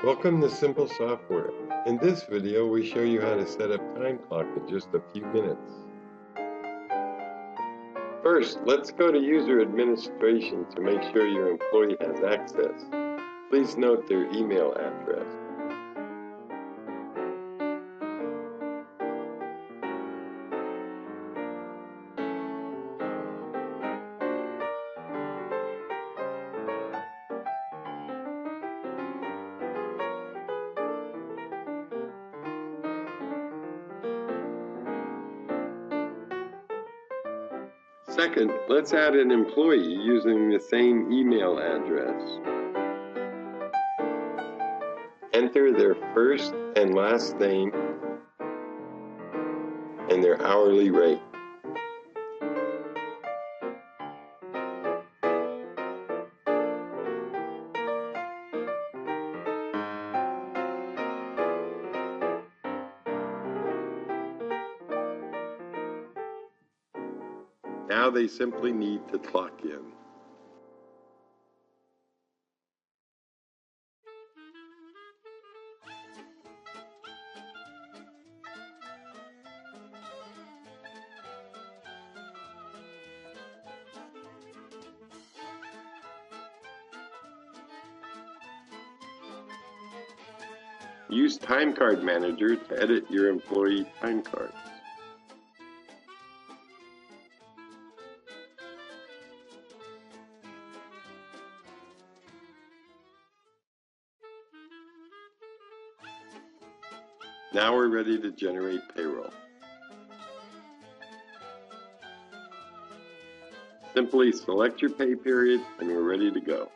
Welcome to Simple Software. In this video, we show you how to set up time clock in just a few minutes. First, let's go to User Administration to make sure your employee has access. Please note their email address. Second, let's add an employee using the same email address. Enter their first and last name and their hourly rate. Now they simply need to clock in. Use Time Card Manager to edit your employee time cards. Now we're ready to generate payroll. Simply select your pay period and we're ready to go.